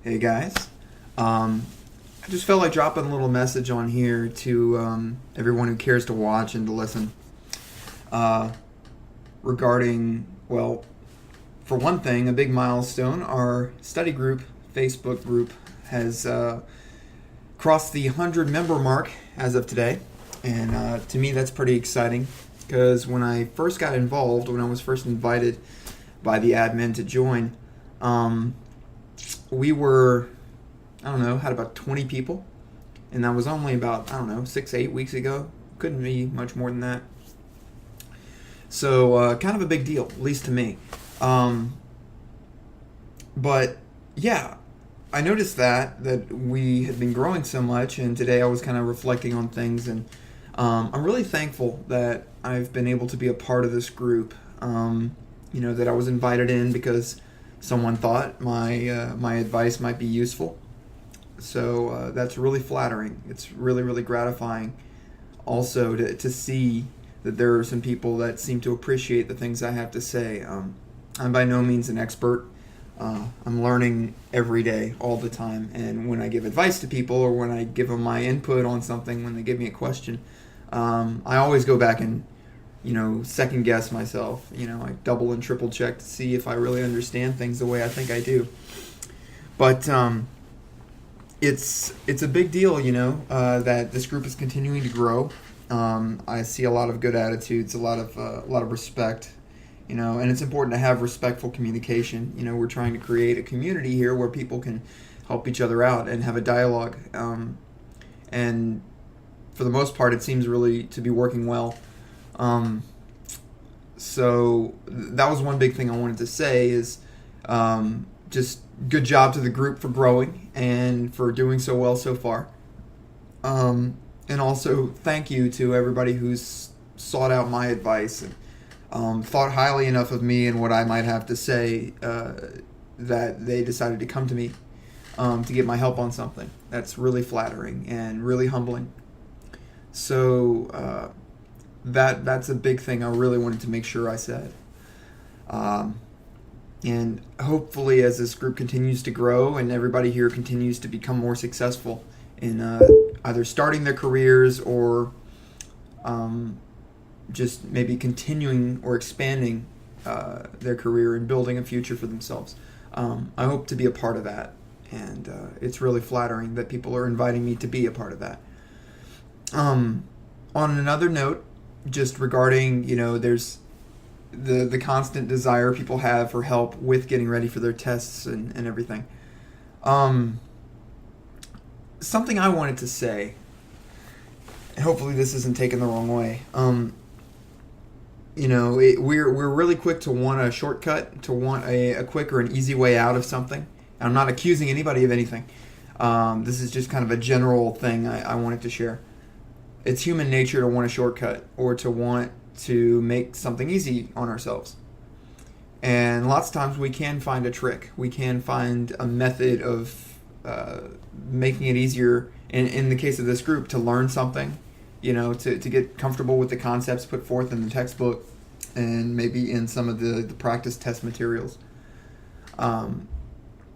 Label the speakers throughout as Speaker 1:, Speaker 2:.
Speaker 1: Hey guys, I just felt like dropping a little message on here to everyone who cares to watch and to listen uh, regarding, well, for one thing, a big milestone. Our study group, Facebook group, has crossed the 100 member mark as of today, and to me that's pretty exciting because when I first got involved, when I was first invited by the admin to join, um, we were, I don't know, had about 20 people, and that was only about, I don't know, 6 8 weeks ago. Couldn't be much more than that. So kind of a big deal, at least to me. Um, but yeah, I noticed that we had been growing so much, and today I was kind of reflecting on things, and I'm really thankful that I've been able to be a part of this group. That I was invited in because someone thought my advice might be useful. So that's really flattering. It's really, really gratifying also to see that there are some people that seem to appreciate the things I have to say. I'm by no means an expert. I'm learning every day, all the time. And when I give advice to people or when I give them my input on something, when they give me a question, I always go back and second guess myself. I double and triple check to see if I really understand things the way I think I do. But it's a big deal, that this group is continuing to grow. I see a lot of good attitudes, a lot of respect, and it's important to have respectful communication. We're trying to create a community here where people can help each other out and have a dialogue. And for the most part, it seems really to be working well. So that was one big thing I wanted to say is just good job to the group for growing and for doing so well so far. And also thank you to everybody who's sought out my advice and thought highly enough of me and what I might have to say that they decided to come to me to get my help on something. That's really flattering and really humbling. So that's a big thing I really wanted to make sure I said. And hopefully, as this group continues to grow and everybody here continues to become more successful in either starting their careers or just maybe continuing or expanding their career and building a future for themselves, I hope to be a part of that. And it's really flattering that people are inviting me to be a part of that. On another note, just regarding, there's the constant desire people have for help with getting ready for their tests and everything. Something I wanted to say, and hopefully this isn't taken the wrong way. We're really quick to want a shortcut, to want a quick or an easy way out of something. I'm not accusing anybody of anything. This is just kind of a general thing I wanted to share. It's human nature to want a shortcut or to want to make something easy on ourselves. And lots of times we can find a trick. We can find a method of making it easier, in the case of this group, to learn something, to get comfortable with the concepts put forth in the textbook and maybe in some of the practice test materials.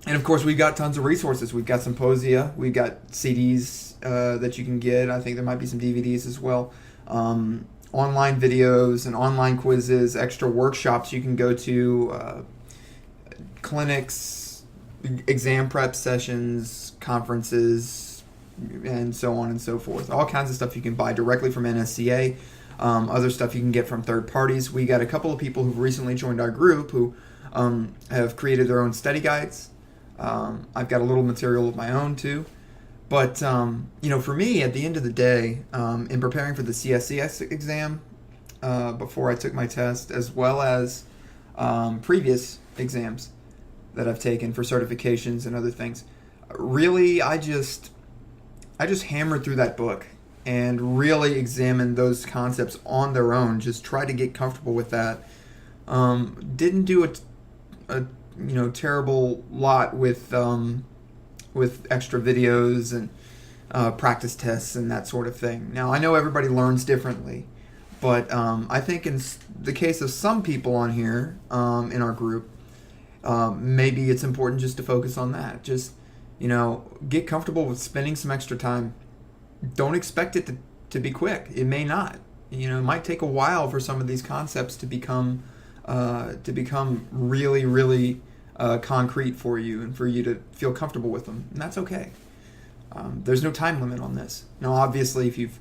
Speaker 1: And of course, we've got tons of resources. We've got symposia. We've got CDs that you can get. I think there might be some DVDs as well. Online videos and online quizzes, extra workshops you can go to, clinics, exam prep sessions, conferences, and so on and so forth. All kinds of stuff you can buy directly from NSCA. Other stuff you can get from third parties. We got a couple of people who've recently joined our group who have created their own study guides. I've got a little material of my own too. But, for me, at the end of the day, in preparing for the CSCS exam before I took my test, as well as previous exams that I've taken for certifications and other things, really, I just hammered through that book and really examined those concepts on their own, just tried to get comfortable with that. Didn't do a terrible lot with extra videos and practice tests and that sort of thing. Now, I know everybody learns differently, but I think in the case of some people on here in our group, maybe it's important just to focus on that. Just Get comfortable with spending some extra time. Don't expect it to be quick. It may not. It might take a while for some of these concepts to become really, really concrete for you and for you to feel comfortable with them. And that's okay. There's no time limit on this. Now, obviously, if you've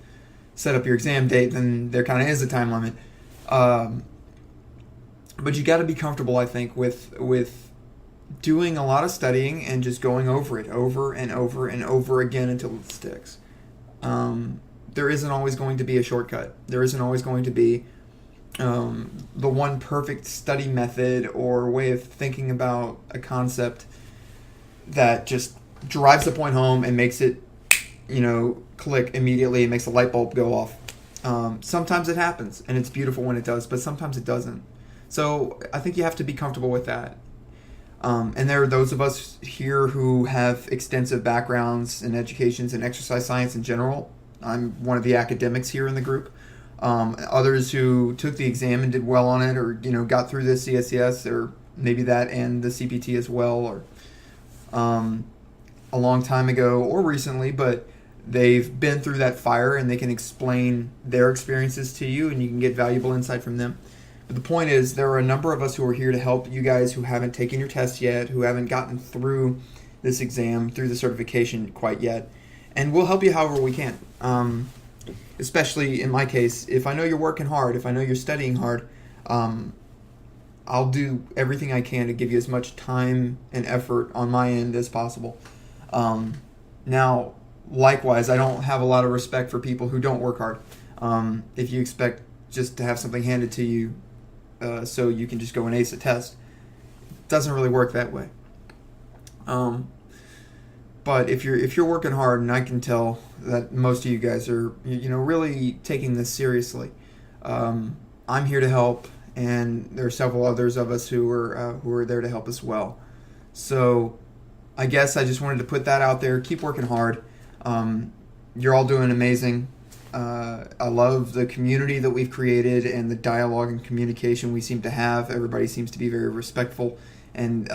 Speaker 1: set up your exam date, then there kind of is a time limit. But you got to be comfortable, I think, with doing a lot of studying and just going over it over and over and over again until it sticks. There isn't always going to be a shortcut. There isn't always going to be the one perfect study method or way of thinking about a concept that just drives the point home and makes it, click immediately and makes the light bulb go off. Sometimes it happens, and it's beautiful when it does, but sometimes it doesn't. So I think you have to be comfortable with that. And there are those of us here who have extensive backgrounds in educations and exercise science in general. I'm one of the academics here in the group. Others who took the exam and did well on it, or got through the CSCS, or maybe that and the CPT as well, or a long time ago or recently, but they've been through that fire and they can explain their experiences to you, and you can get valuable insight from them. But the point is, there are a number of us who are here to help you guys who haven't taken your test yet, who haven't gotten through this exam, through the certification quite yet, and we'll help you however we can. Especially in my case, if I know you're working hard, if I know you're studying hard, I'll do everything I can to give you as much time and effort on my end as possible. Now, likewise, I don't have a lot of respect for people who don't work hard. If you expect just to have something handed to you so you can just go and ace a test, it doesn't really work that way. But if you're working hard, and I can tell that most of you guys are really taking this seriously, I'm here to help, and there are several others of us who are there to help as well. So I guess I just wanted to put that out there. Keep working hard. You're all doing amazing. I love the community that we've created and the dialogue and communication we seem to have. Everybody seems to be very respectful and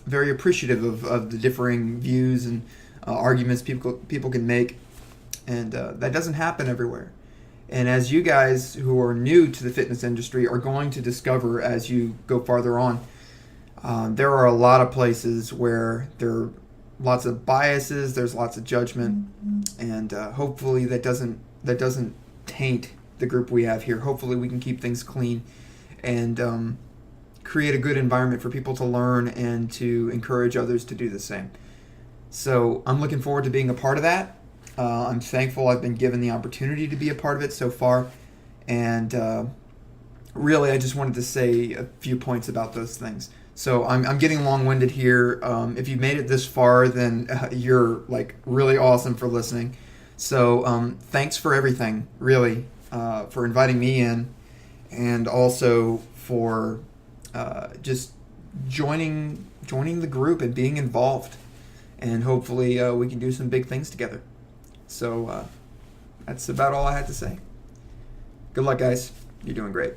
Speaker 1: very appreciative of the differing views and arguments people can make, and that doesn't happen everywhere. And as you guys who are new to the fitness industry are going to discover as you go farther on, there are a lot of places where there are lots of biases, there's lots of judgment, and hopefully that doesn't taint the group we have here. Hopefully we can keep things clean and create a good environment for people to learn and to encourage others to do the same. So I'm looking forward to being a part of that. I'm thankful I've been given the opportunity to be a part of it so far. And really, I just wanted to say a few points about those things. So I'm getting long-winded here. If you made it this far, then you're really awesome for listening. So thanks for everything, really, for inviting me in, and also for just joining the group and being involved. And hopefully we can do some big things together. So that's about all I had to say. Good luck, guys. You're doing great.